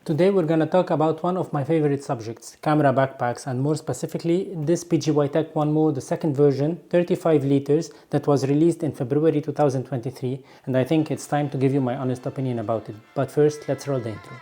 Today we're going to talk about one of my favorite subjects, camera backpacks, and more specifically this PGYTech One Mo, the second version, 35 liters, that was released in February 2023, and I think it's time to give you my honest opinion about it. But first, let's roll the intro.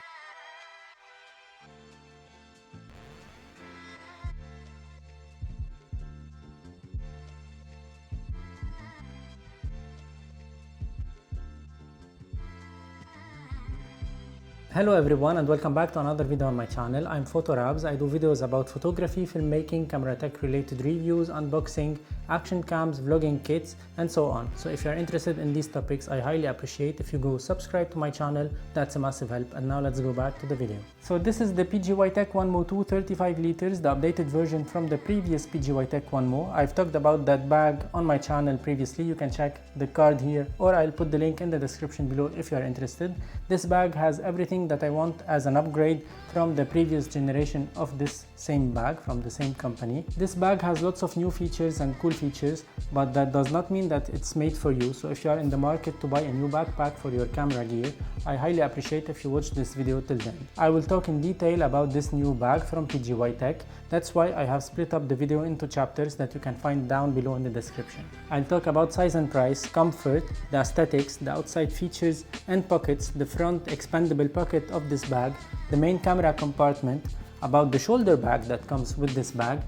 Hello everyone and welcome back to another video on my channel. I'm Photorabs. I do videos about photography, filmmaking, camera tech related reviews, unboxing, action cams, vlogging kits, and so on. So if you're interested in these topics, I highly appreciate if you go subscribe to my channel. That's a massive help. And now let's go back to the video. So this is the PGYTech One Mo 2 35 liters, the updated version from the previous PGYTech One Mo. I've talked about that bag on my channel previously. You can check the card here or I'll put the link in the description below if you're interested. This bag has everything that I want as an upgrade from the previous generation of this same bag from the same company. This bag has lots of new features and cool features, but that does not mean that it's made for you. So if you are in the market to buy a new backpack for your camera gear, I highly appreciate if you watch this video till then. I will talk in detail about this new bag from PGYTech. That's why I have split up the video into chapters that you can find down below in the description. I'll talk about size and price, comfort, the aesthetics, the outside features and pockets, the front expandable pocket of this bag, the main camera compartment, about the shoulder bag that comes with this bag.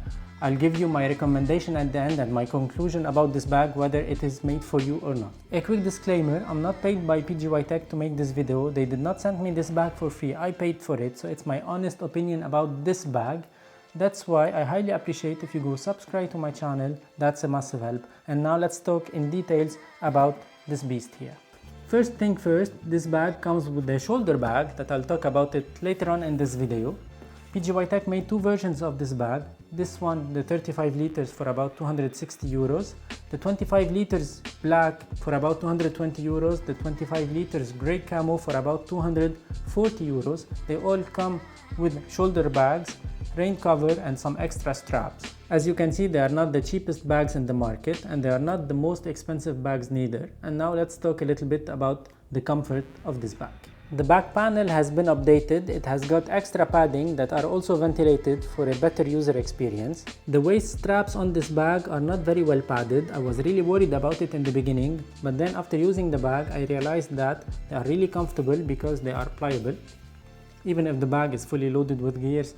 I'll give you my recommendation at the end and my conclusion about this bag, whether it is made for you or not. A quick disclaimer, I'm not paid by PGYTech to make this video. They did not send me this bag for free, I paid for it, so it's my honest opinion about this bag. That's why I highly appreciate if you go subscribe to my channel. That's a massive help. And now let's talk in details about this beast here. First thing first, this bag comes with a shoulder bag that I'll talk about it later on in this video. PGYTech made two versions of this bag. This one, the 35 liters, for about 260 euros. The 25 liters black for about 220 euros. The 25 liters grey camo for about 240 euros. They all come with shoulder bags, rain cover and some extra straps. As you can see, they are not the cheapest bags in the market and they are not the most expensive bags neither. And now let's talk a little bit about the comfort of this bag. The back panel has been updated. It has got extra padding that are also ventilated for a better user experience. The waist straps on this bag are not very well padded. I was really worried about it in the beginning, but then after using the bag I realized that they are really comfortable because they are pliable. Even if the bag is fully loaded with gears,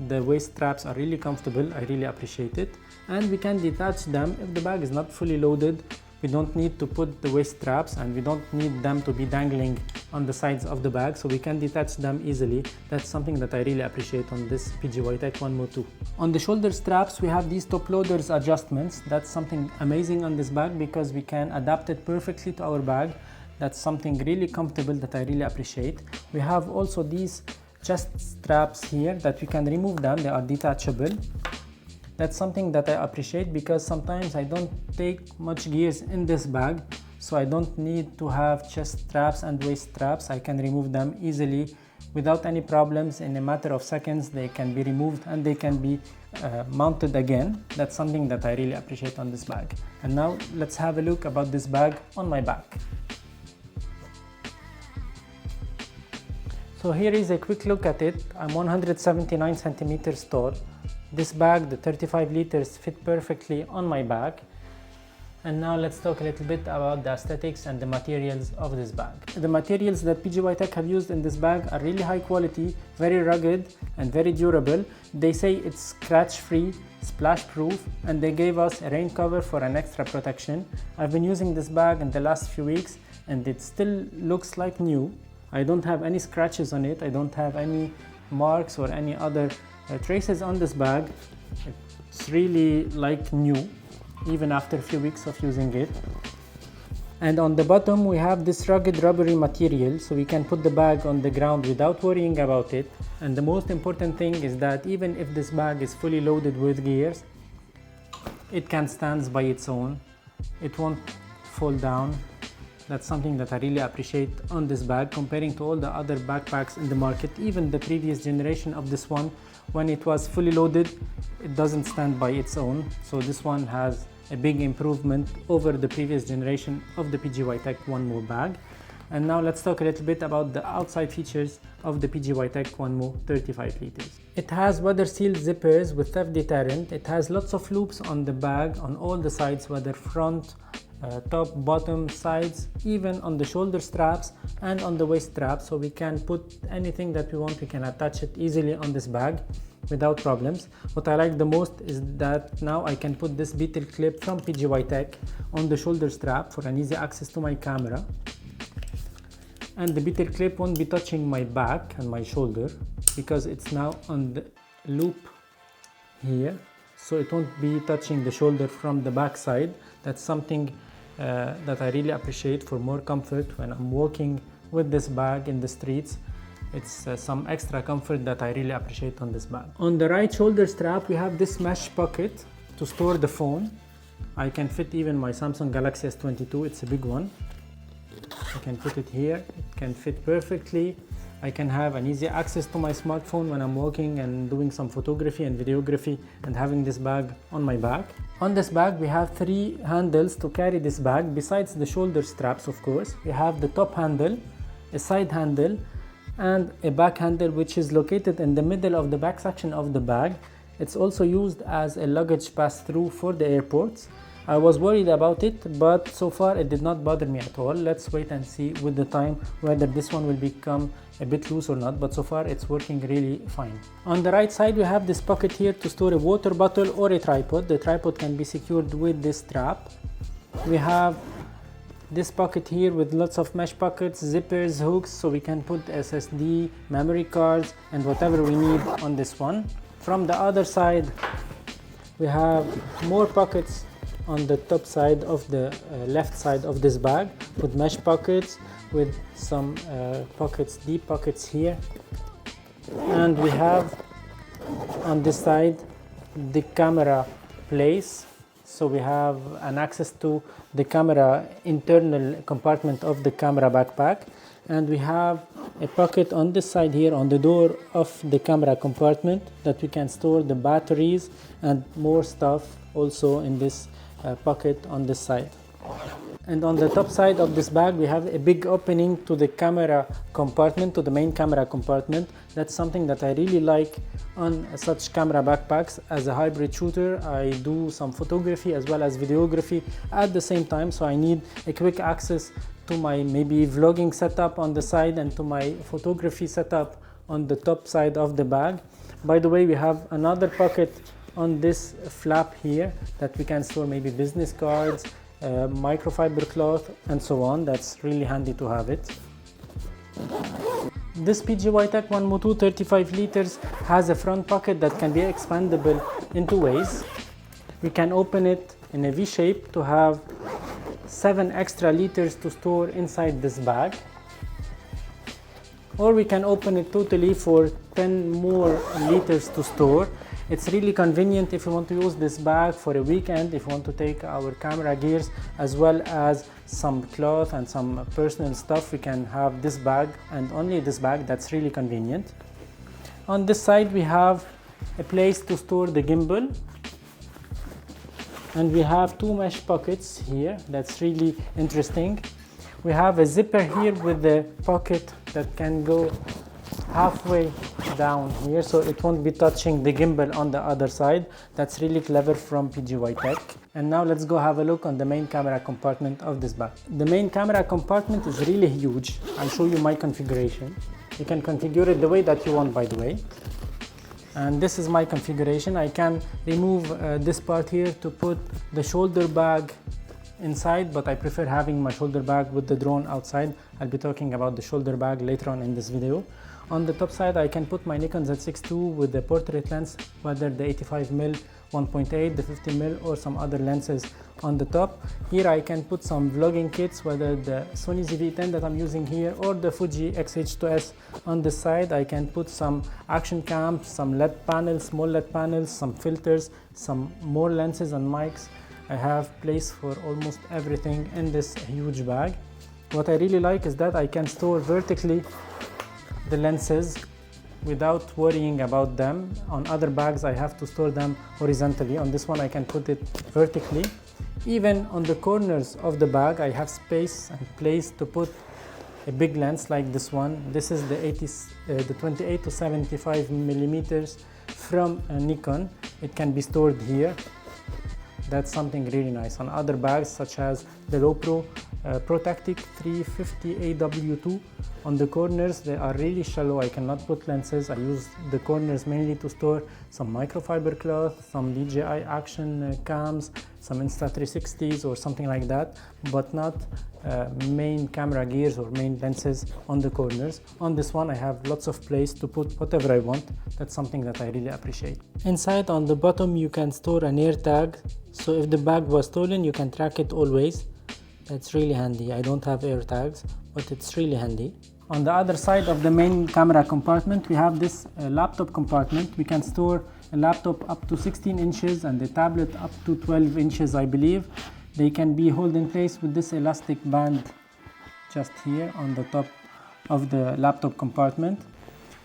the waist straps are really comfortable. I really appreciate it. And we can detach them if the bag is not fully loaded. We don't need to put the waist straps and we don't need them to be dangling on the sides of the bag, so we can detach them easily. That's something that I really appreciate on this PGYTech One Mo 2. On the shoulder straps we have these top loaders adjustments. That's something amazing on this bag because we can adapt it perfectly to our bag. That's something really comfortable that I really appreciate. We have also these chest straps here that we can remove them. They are detachable. That's something that I appreciate because sometimes I don't take much gears in this bag, so I don't need to have chest straps and waist straps. I can remove them easily without any problems. In a matter of seconds they can be removed and they can be mounted again. That's something that I really appreciate on this bag. And now let's have a look about this bag on my back. So here is a quick look at it. I'm 179 centimeters tall. This bag, the 35 liters, fit perfectly on my back. And now let's talk a little bit about the aesthetics and the materials of this bag. The materials that PGYTech have used in this bag are really high quality, very rugged and very durable. They say it's scratch free, splash proof, and they gave us a rain cover for an extra protection. I've been using this bag in the last few weeks and it still looks like new. I don't have any scratches on it. I don't have any marks or any other traces on this bag. It's really like new even after a few weeks of using it. And on the bottom we have this rugged rubbery material, so we can put the bag on the ground without worrying about it. And the most important thing is that even if this bag is fully loaded with gears, it can stand by its own. It won't fall down. That's something that I really appreciate on this bag comparing to all the other backpacks in the market. Even the previous generation of this one, when it was fully loaded, it doesn't stand by its own. So this one has a big improvement over the previous generation of the PGYTech One Mo bag. And now let's talk a little bit about the outside features of the PGYTech OneMo 35 liters. It has weather sealed zippers with theft deterrent. It has lots of loops on the bag on all the sides, whether front, top, bottom, sides, even on the shoulder straps and on the waist strap, so we can put anything that we want. We can attach it easily on this bag without problems. What I like the most is that now I can put this beetle clip from PGYTech on the shoulder strap for an easy access to my camera. And the beetle clip won't be touching my back and my shoulder because it's now on the loop here, so it won't be touching the shoulder from the back side. That's something that I really appreciate for more comfort when I'm walking with this bag in the streets. It's some extra comfort that I really appreciate on this bag. On the right shoulder strap we have this mesh pocket to store the phone. I can fit even my Samsung Galaxy S22, it's a big one. I can put it here, it can fit perfectly. I can have an easy access to my smartphone when I'm walking and doing some photography and videography and having this bag on my back. On this bag we have 3 handles to carry this bag besides the shoulder straps, of course. We have the top handle, a side handle and a back handle, which is located in the middle of the back section of the bag. It's also used as a luggage pass-through for the airports. I was worried about it, but so far it did not bother me at all. Let's wait and see with the time whether this one will become a bit loose or not, but so far it's working really fine. On the right side we have this pocket here to store a water bottle or a tripod. The tripod can be secured with this strap. We have this pocket here with lots of mesh pockets, zippers, hooks, so we can put SSD, memory cards and whatever we need on this one. From the other side we have more pockets on the top side of the left side of this bag with mesh pockets, with some pockets, deep pockets here. And we have on this side the camera place, so we have an access to the camera internal compartment of the camera backpack. And we have a pocket on this side here on the door of the camera compartment that we can store the batteries and more stuff also in this pocket on this side. And on the top side of this bag we have a big opening to the camera compartment, to the main camera compartment. That's something that I really like on such camera backpacks. As a hybrid shooter I do some photography as well as videography at the same time, so I need a quick access to my maybe vlogging setup on the side and to my photography setup on the top side of the bag. By the way, we have another pocket on this flap here that we can store maybe business cards, microfiber cloth and so on. That's really handy to have it. This PGYTech OneMo 2 35 liters has a front pocket that can be expandable in 2 ways. We can open it in a V shape to have 7 extra liters to store inside this bag, or we can open it totally for 10 more liters to store. It's really convenient if you want to use this bag for a weekend, if you want to take our camera gears as well as some cloth and some personal stuff. We can have this bag and only this bag. That's really convenient. On this side we have a place to store the gimbal, and we have 2 mesh pockets here. That's really interesting. We have a zipper here with the pocket that can go halfway down here, so it won't be touching the gimbal on the other side. That's really clever from PGYTech. And now let's go have a look on the main camera compartment of this bag. The main camera compartment is really huge. I'll show you my configuration. You can configure it the way that you want, by the way. And this is my configuration. I can remove this part here to put the shoulder bag inside, but I prefer having my shoulder bag with the drone outside. I'll be talking about the shoulder bag later on in this video. On the top side I can put my Nikon Z6 II with the portrait lens, whether the 85mm 1.8, the 50mm or some other lenses on the top. Here I can put some vlogging kits, whether the Sony ZV-10 that I'm using here or the Fuji X-H2S. On the side I can put some action cams, some LED panels, small LED panels, some filters, some more lenses and mics. I have place for almost everything in this huge bag. What I really like is that I can store vertically the lenses without worrying about them. On other bags I have to store them horizontally. On this one I can put it vertically. Even on the corners of the bag I have space and place to put a big lens like this one. This is the 28 to 75 millimeters from Nikon. It can be stored here. That's something really nice. On other bags such as the GoPro ProTactic 350 AW2, on the corners they are really shallow. I cannot put lenses. I use the corners mainly to store some microfiber cloth, some DJI action cams, some Insta360s or something like that, but not main camera gears or main lenses on the corners. On this one I have lots of place to put whatever I want. That's something that I really appreciate. Inside on the bottom you can store an air tag, so if the bag was stolen you can track it always. That's really handy. I don't have air tags, but it's really handy. On the other side of the main camera compartment we have this laptop compartment. We can store a laptop up to 16 inches and a tablet up to 12 inches I believe. They can be held in place with this elastic band just here on the top of the laptop compartment.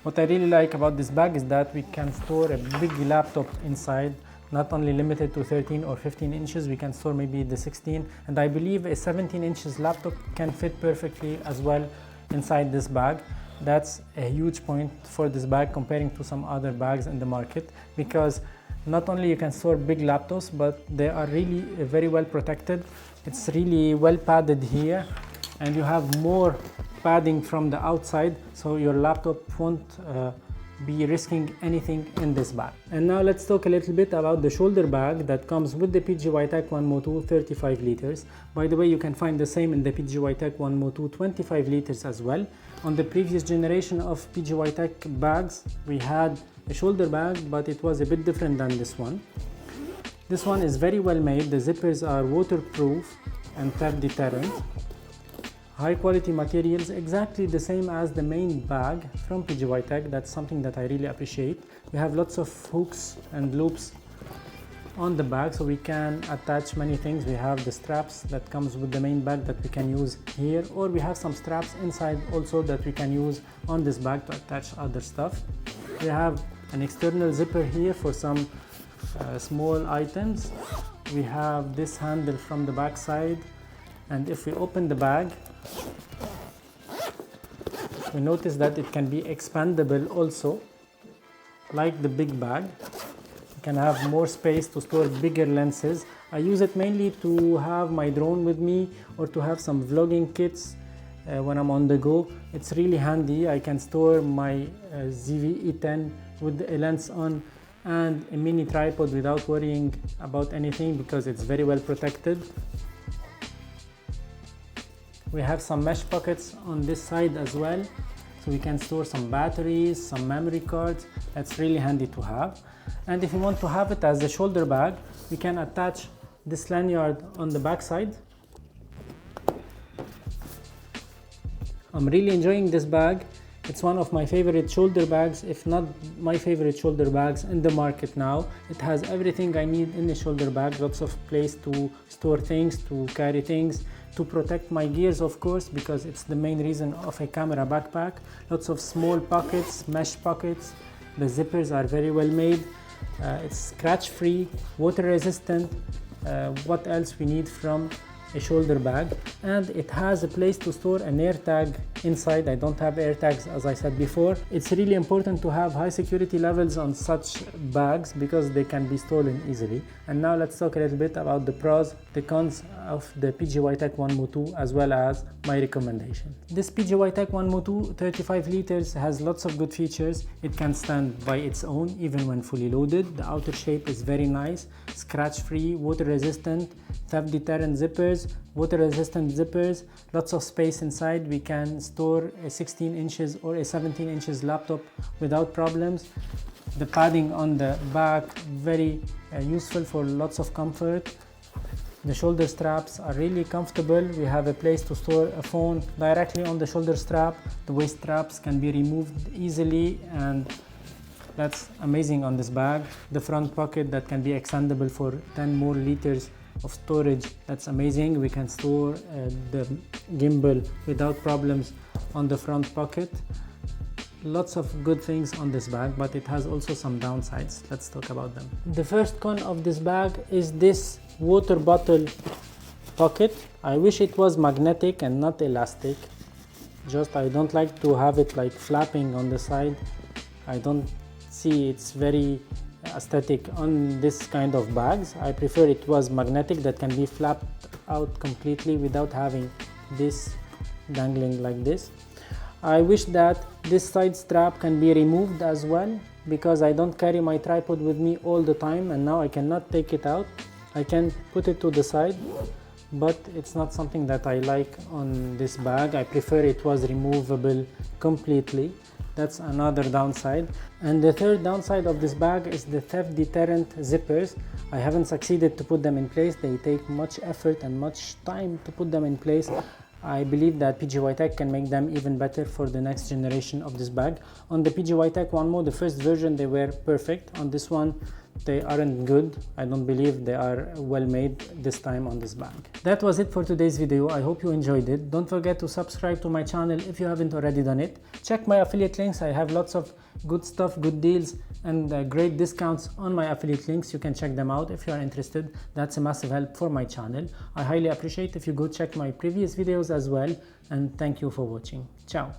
What I really like about this bag is that we can store a big laptop inside, not only limited to 13 or 15 inches, we can store maybe the 16, and I believe a 17 inches laptop can fit perfectly as well inside this bag. That's a huge point for this bag comparing to some other bags in the market, because not only you can store big laptops, but they are really very well protected. It's really well padded here, and you have more padding from the outside, so your laptop won't be risking anything in this bag. And now let's talk a little bit about the shoulder bag that comes with the PGYTech One Mo2 35 liters. By the way, you can find the same in the PGYTech One Mo2 25 liters as well. On the previous generation of PGYTech bags, we had a shoulder bag, but it was a bit different than this one. This one is very well made. The zippers are waterproof and theft deterrent. High quality materials, exactly the same as the main bag from PGYTech. That's something that I really appreciate. We have lots of hooks and loops on the bag, so we can attach many things. We have the straps that comes with the main bag that we can use here, or we have some straps inside also that we can use on this bag to attach other stuff. We have an external zipper here for some small items. We have this handle from the back side, and if we open the bag, we notice that it can be expandable also, like the big bag. You can have more space to store bigger lenses. I use it mainly to have my drone with me or to have some vlogging kits when I'm on the go. It's really handy. I can store my ZV-E10 with a lens on and a mini tripod without worrying about anything because it's very well protected. We have some mesh pockets on this side as well, so we can store some batteries, some memory cards. That's really handy to have. And if you want to have it as a shoulder bag, we can attach this lanyard on the back side. I'm really enjoying this bag. It's one of my favorite shoulder bags, if not my favorite shoulder bags in the market now. It has everything I need in a shoulder bag, lots of place to store things, to carry things, to protect my gears of course, because it's the main reason of a camera backpack. Lots of small pockets, mesh pockets. The zippers are very well made. It's scratch free, water resistant. What else we need from a shoulder bag? And it has a place to store an air tag inside. I don't have air tags, as I said before. It's really important to have high security levels on such bags because they can be stolen easily. And now let's talk a little bit about the pros, the cons of the PGYTech One Mo2 as well as my recommendation. This PGYTech One Mo2 35 liters has lots of good features. It can stand by its own even when fully loaded. The outer shape is very nice, scratch free, water resistant, theft deterrent zippers, water resistant zippers, lots of space inside. We can store a 16 inches or a 17 inches laptop without problems. The padding on the back, very useful for lots of comfort. The shoulder straps are really comfortable. We have a place to store a phone directly on the shoulder strap. The waist straps can be removed easily, and that's amazing on this bag. The front pocket that can be extendable for 10 more liters of storage. That's amazing. We can store the gimbal without problems on the front pocket. Lots of good things on this bag, but it has also some downsides. Let's talk about them. The first con of this bag is this water bottle pocket. I wish it was magnetic and not elastic. Just I don't like to have it like flapping on the side. I don't see it's very aesthetic on this kind of bags. I prefer it was magnetic that can be flapped out completely without having this dangling like this. I wish that this side strap can be removed as well, because I don't carry my tripod with me all the time and now I cannot take it out. I can put it to the side, but it's not something that I like on this bag. I prefer it was removable completely. That's another downside. And the third downside of this bag is the theft deterrent zippers. I haven't succeeded to put them in place. They take much effort and much time to put them in place. I believe that PGYTech can make them even better for the next generation of this bag. On the PGYTech 1MO, the first version, they were perfect. On this one, they aren't good. I don't believe they are well made this time on this bag. That was it for today's video. I hope you enjoyed it. Don't forget to subscribe to my channel if you haven't already done it. Check my affiliate links. I have lots of good stuff, good deals, and great discounts on my affiliate links. You can check them out if you are interested. That's a massive help for my channel. I highly appreciate if you go check my previous videos as well, and thank you for watching. Ciao.